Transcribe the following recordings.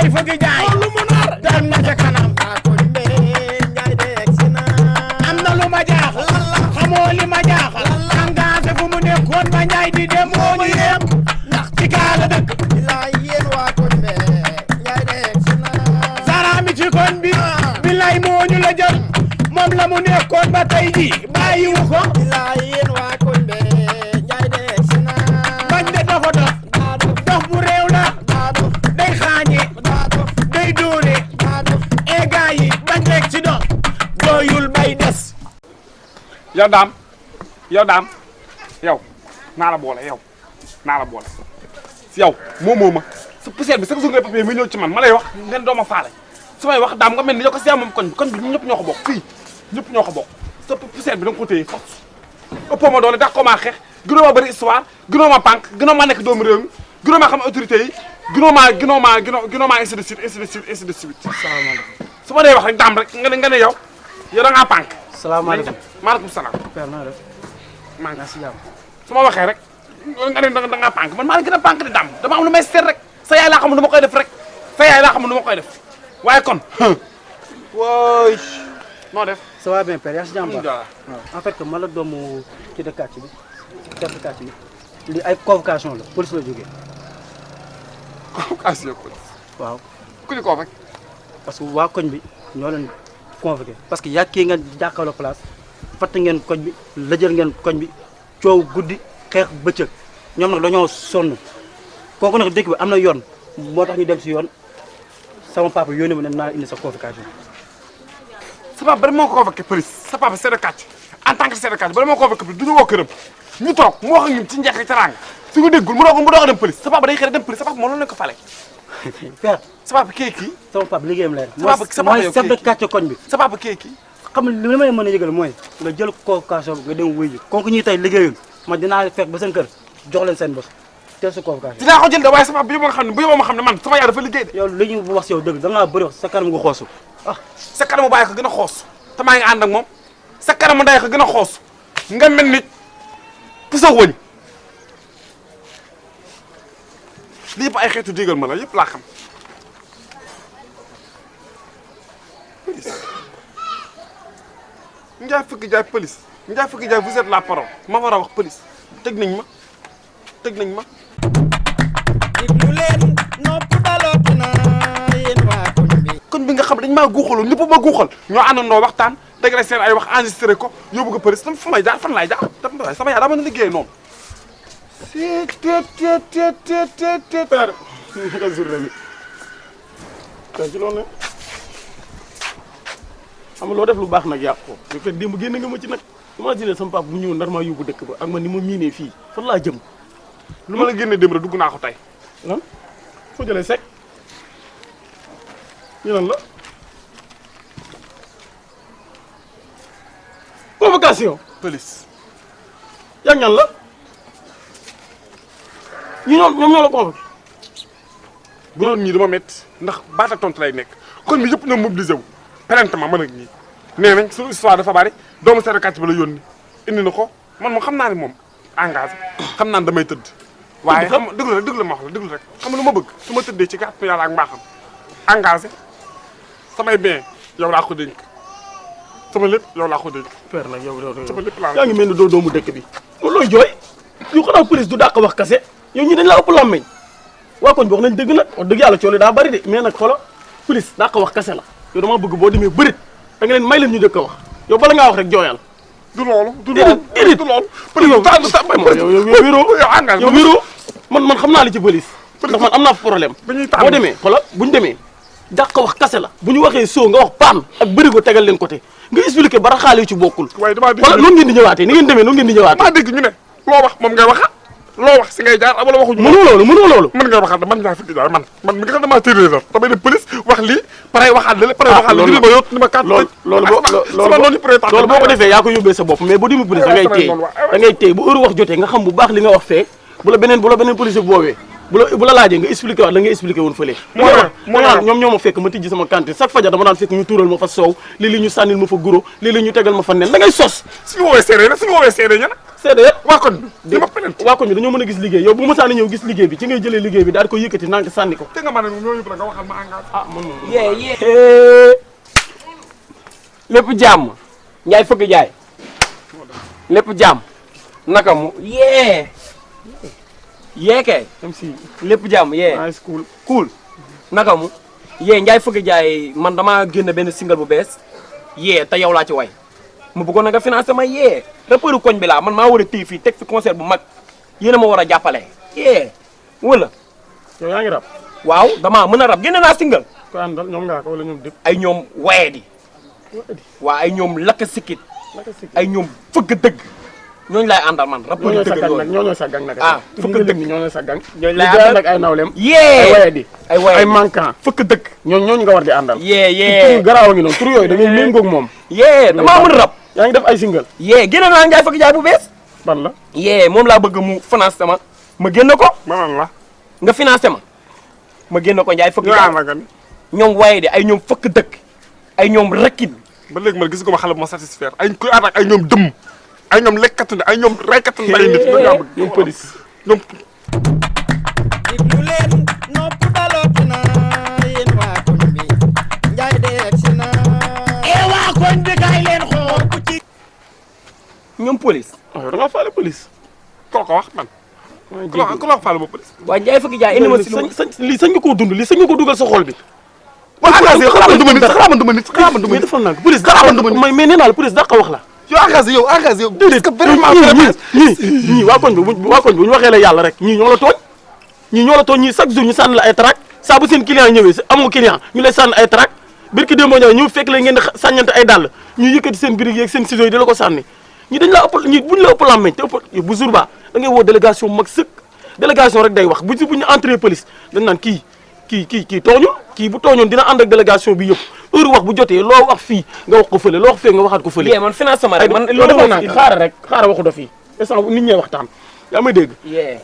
njaay fëgg jaay lu mu nar dem na ca kanam waa koñ be njaay de egsi na am na lu ma jaaxal xamoo li ma jaaxal engagé fu mu nekkoon ba njaay di dem moo ñu yem ndax ci kaala dëkk bilaay yéen waa koñ be njaay de egsi na saraami ci koñ bi bilaay moo ñu la jël moom la mu nekkoon ba tey ji bàyyiwu ko bilaay yéen waa koñ be njaay de egsi na bañ de dafa dof dof bu réew la day xaañe day dóore e gaa yi bañ rek ci dof doyul bay des yow daam yow naa la boole yow moom ma sa poussière bi chaque jour ngay papier mi ñëw ci man ma lay wax ngeen dooma faale su may wax daam nga mel ni yow ko si moom koñ bi ñëpp ñoo ko bokk fii ñëpp ñoo ko bokk sa poussière bi da nga ko téye force ëppoo ma doole dax ko maa xeex gënoo ma bëri histoire gënoo ma pànk gënoo ma nekk doomu réew mi gënoo ma xam autorité yi gënoo ma ainsi de suite salaamaaleykum su ma dee wax rek daam rek nga ne yow da ngaa pànk salaamaaleykum maaleykum salaam père naa def maa ngi si jàmm su ma waxee rek nga ne da ngaa pànk man maa ngi gën a pànk di daam dama am lu may seet rek sa yaay laa xam ne dama koy def rek sa yaay laa xam ne dama koy def waaye kon wooy noo def ça va bien père yaa si jàmm baax waaw en fait que ma la doomu ci de quartier bi chef de quartier bi li ay convocation la police la jógee convocation police waaw ku ñu convoqué parce que waa koñ bi ñoo leen convoqué parce que yaa kii ngeen jàkkaarloo place fatt ngeen koñ bi lëjël ngeen koñ bi coow guddi xeex bëccëg ñoom nag dañoo sonn kooku nag dëkk bi am na yoon moo tax ñu dem si yoon sama papa yónnee ma ne naa indi sa convocation sa papa bari moo ko convoqué police sa papa chef de quartier en tant que chef de quartier bari moo ko convoqué police du ñu woo këram ñu toog mu wax ak ñun ci njëkk ak teraanga su ko déggul mu doog a dem police sa papa day xëy dem police sa papa moo loolu lañ ko fale père sa papa kii sama papa liggéeyam leer sa papa mooy chef de quartier koñ bi sa papa kii xam nga li may mën a yëgal mooy nga jël convocation bi nga dem wuy ji kooku ñuy tey liggéeyul ma dinaa fekk ba seen kër jox leen seen bos teel sa convocation dinaa ko jël de waaye sa papa bu yóbboo ma xam ne man sama yaay dafa liggéey de yow li ñu wax si yow dëgg da ngaa bëri wax sa kanam nga xoosu sa kanamu bàyyi ko gën a xoos te maa ngi ànd ak moom sa kanamu ndey ko gën a xoos nga mel ni puso wëñ lii yëpp ay xeetu digal ma la yëpp laa xam Ndiaye fëgg jaay police Ndiaye fëgg jaay vous êtes la parole ma war a wax police tëj nañ ma diglu leen nopp dalooti na yéen waa koñ bi kon bi nga xam dañ maa guuxaloon ñëpp ma guuxal ñoo àndandoo waxtaan dégg seen ay wax enregistré ko yóbbu ko police dama fa may jaar fan laay jaar dama sama yaay daa mën a liggéey noonu père nga journée bi te ci loolu ne xam nga loo def lu baax nag yàq ko bu fekkee démb génn nga ma ci nag imagine sama papa bu ñëw nar maa yóbbu dëkk ba ak man ni ma miinee fii fan laa jëm lu ma la génne démb rek dugg naa ko tey lan foo jëlee sec ñu lan la convocation police yaa ñan la ñoom ñoo la convoqué bu doon ñii dama métti ndax baata tontu lay nekk kon mi yëpp ñoom mobilisé wu plaintement man ak ñii nee nañ suñu histoire dafa bari doomu seere kàcc ba la yónni indi na ko man moom xam naa ne moom engagé xam naa ne damay tëdd waaye xam nga déglu rek ma wax la déglu rek xam nga lu ma bëgg su ma tëddee ci kàttan yàlla ak mbaaxam engagé samay bien yow laa ko dénk sama lépp yow laa ko dénk père nag yow sama lépp laa yaa ngi mel ni doo doomu dëkk bi loolu looy jooy yu xanaa police du dàq wax kase yow ñi dañ laa ëpp làmmeñ waa koñ bi wax nañ dëgg nag wax dëgg yàlla coole daa bari de mais nag xolo police dàq wax kase la yow dama bëgg boo demee bërit da nga leen may leen ñu dëkk a wax yow bala ngaa wax rek jooyal du loolu déedéet du loolu yow wéeroo man xam naa li ci police ndax man am naa fa problème boo demee xolo buñu demee dàq wax kase la bu ñu waxee soo nga wax paan ak bërigo tegal leen côté nga expliqué bara xaale yu ci bokkul wala noonu ngeen di ñëwaatee ni ngeen demee noonu ngeen di ñëwaatee maa dégg ñu ne loo wax moom ngay waxa loo wax si ngay jaar wala waxuñu mënoo loolu mën ngay waxal man ngaa fekk jaar man mi nga xam damaa terrorisé damay dem police wax lii pare waxaat lële pare waxaat lii ma yóot ni ma kat loolu boo ko defee yaa ko yóbbee sa bopp mais boo demee police da ngay téy bu heure wax jotee nga xam bu baax li nga wax fee bu la beneen police boobee bu la laajee nga expliqué waat la nga expliqué woon fële ñoom ñoo ma fekk ma tijji sama cantine chaque fajar dama daan fekk ñu tuural ma fa soow léeg-léeg ñu sànnil ma fa guro léeg-léeg ñu tegal ma fa nen da ngay sos suñu woowee séeréer la suñu woowee séeréer ña nag seede yëpp waa kon bi ma pelent waa koñ bi dañoo mën a gis liggéey yow bu ma sànni ñëw gis liggéey bi ci ngay jëlee liggéey bi daal di ko yëkkati nank sànni ko te nga ma ne ñoo yëpp la nga waxal ma engagé ah man moom lépp jàmm Ndiaye fëgg jaay lépp jàmm naka mu yee kay même si lépp jàmm yee high school cool naka mu yee Ndiaye fëgg jaay man damaa génn benn single bu bees yee te yow laa ci way mu bëggoon na nga financé ma yee rappeuru koñ bi laa man maa war a téye fii teg fi concert bu mag yéen a ma war a jàppale yee wala yow yaa ngi rab waaw damaa mën a rab génne naa single ko àndal ñoom ngaa ko wala ñoom dëpp ay ñoom waye di waa ay ñoom lakk sikit ay ñoom fëgg dëgg ñooñu laay àndal man rapport ñoo dëgg yooyu ñoo sa gang nag ah fëkk dëgg ñoo sa gang ñooñu laay àndal àndal ak ay nawlem yee ay waye di ay waye ay manquant fëkk dëgg ñooñu nga war di àndal yee tur garaaw a ngi noonu tur yooyu da ngay méngoog moom yee damaa mën rab yaa ngi def ay single yee génne naa Ndiaye fëgg jaay bu bees ban la yee moom laa bëgg mu financé ma génne ko maanaam la nga financé ma génne ko Ndiaye fëgg ñoo jaay ànd ak ñoom waye di ay ñoom fëkk dëgg ay ñoom rekkin ba léegi man gis nga ma xale bu ma satisfaire ay kuy ànd ak ay ñoom dëmm ay ñoom lekkatu ne ay ñoom raykatu ne ay nit ñoo laa bëgg ñoom police ñoom diglu leen nopp dalooti na yéen waa koñ bi Ndiaye de egsi na waa koñ bi kaay leen xool ñoom police waaw da nga faale police koo ko wax man ku la wax faale ba police waaye Ndiaye fëgg jaay indi ma si lu lii sañ nga koo dund lii sañ nga koo dugal sa xol bi waa engagé xanaa man duma nit xanaa man duma nit xanaa man duma mais nit defal naa ko police dara mais nee naa la police dàqa wax la yow engagé yow déedéet que vraiment ñii waa koñ bi bu ñu waxee la yàlla rek ñii ñoo la tooñ ñii chaque jour ñu sànni la ay trac saa bu seen client ñëwee amoo client ñu lay sànni ay trac birki démboo ñëw ñëw fekk la ngeen di sànnante ay dàll ñu yëkkati seen birig yeeg seen ciseaux yi di la ko sànni ñi dañ la ëpp ñi buñ la ëpp lammeñ te ëpp bu jour ba da ngay woo délégation mag sëkk délégation rek day wax bu ñu entrée police dañ naan kii tooñu kii bu tooñoon dina ànd ak délégation bi yëpp heure wax bu jotee loo wax fii nga wax ko fële loo wax fee nga waxaat ko fële yee man financement rek man loolu defal naa xaaral waxu dof yi instant nit ñee waxtaan yaa may dégg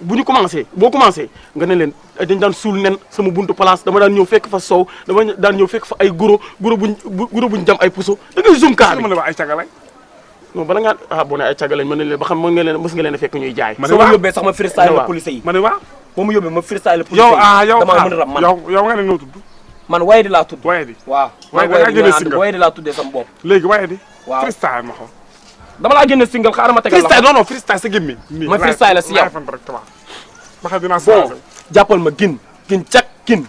bu ñu commencé boo commencé nga ne leen dañ daan suul nen sama buntu place dama daan ñëw fekk fa soow dama daan ñëw fekk fa ay guro buñ jam ay puso da ngay zoom kaa bi ma ne wax ay cagalañ non bala ngaa boo ne ay cagalañ mën na leen ba xam mën nga leen a fekk ñuy jaay soo ma yóbbee sax ma freestyle la police yi ma ne waa boo ma yóbbee ma freestyle la police yi yow damaa mën a rab man yow nga ne noo tudd man waye di laa tudd waye di waaw Waye da ngaa génne single waye di laa tuddee sama bopp léegi waye di waaw freestyle ma xool dama laa génne single xaaral ma tegal la freestyle non freestyle sa gémmiñ ma freestyle la si yow fan rek tabax ma xam dinaa bon jàppal ma gin cak gin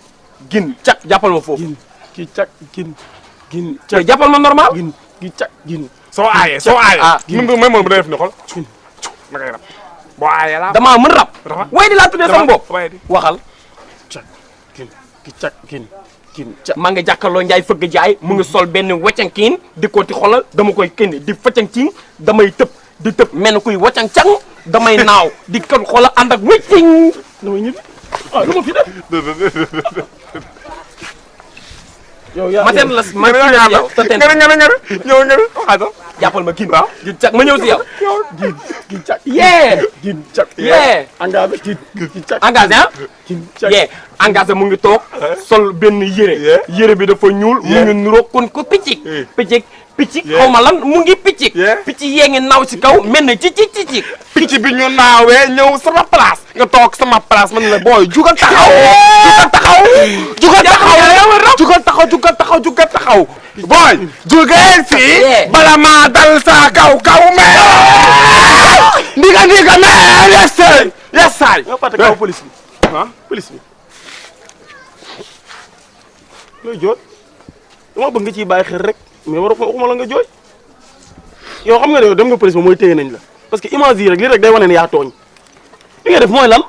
cak jàppal ma foofu kii cak gin mais jàppal ma normal gi cak gin soo aayee mën moom bu def ni xool na ngay rab boo aayee laa damaa mën rab waye di laa tuddee sama bopp waye di waxal cak gin gi cak gin maa ngi jàkkaarloo Ndiaye fëgg jaay mu ngi sol benn waccankiin di ko ti xolal dama koy kenn di faccankiin damay tëb mel ni kuy waccan-cang damay naaw di ko xolal ànd ak wéccing damay ñibbi lu ma fi def yow yaa ma teen la ma teen la si yow sa teen ñëw nga waxaatal jàppal ma gin gin cag ma ñëw si yow gin cak yee gin cak yee engagé gin cak engagé ah gin cak yee engagé mu ngi toog sol benn yére bi dafa ñuul mu ngi nuroo kon ko piccik xaw ma lan mu ngi piccik picc yee ngi naaw si kaw mel na ci picc bi ñu naawee ñëw sama place nga toog sama place man la booy jugal taxaw booy jugeel fii bala maa dal sa kaw mais ndiga mais yes sir nga fàtte kaw police bi looy jooy dama bëgg nga ciy bàyyi xel rek mais waxuma la nga jooy yow xam nga ne dem nga police ba mooy téye nañ la parce que image yi rek lii rek day wane ne yaa tooñ li nga def mooy lan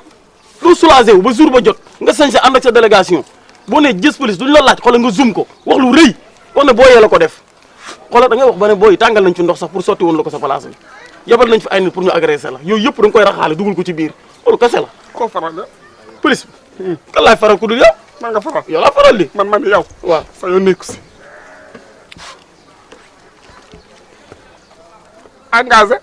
doo soulagé wu ba jour ba jot nga sañ sa ànd ak sa délégation boo ne gis police duñ la laaj xoolal nga zoom ko wax lu rëy wax ne booyee la ko def xoolal da ngay wax ba ne booy tàngal nañ ci ndox sax pour sotti woon la ko sa place bi yebal nañ fi ay nit pour ñu agressé la yooyu yëpp da nga koy raxaale dugal ko ci biir loolu kese la koo faral la police bi kan laay faral ku dul yow man nga faral yow laa faral di man yow waaw sa yoon nekku si engagé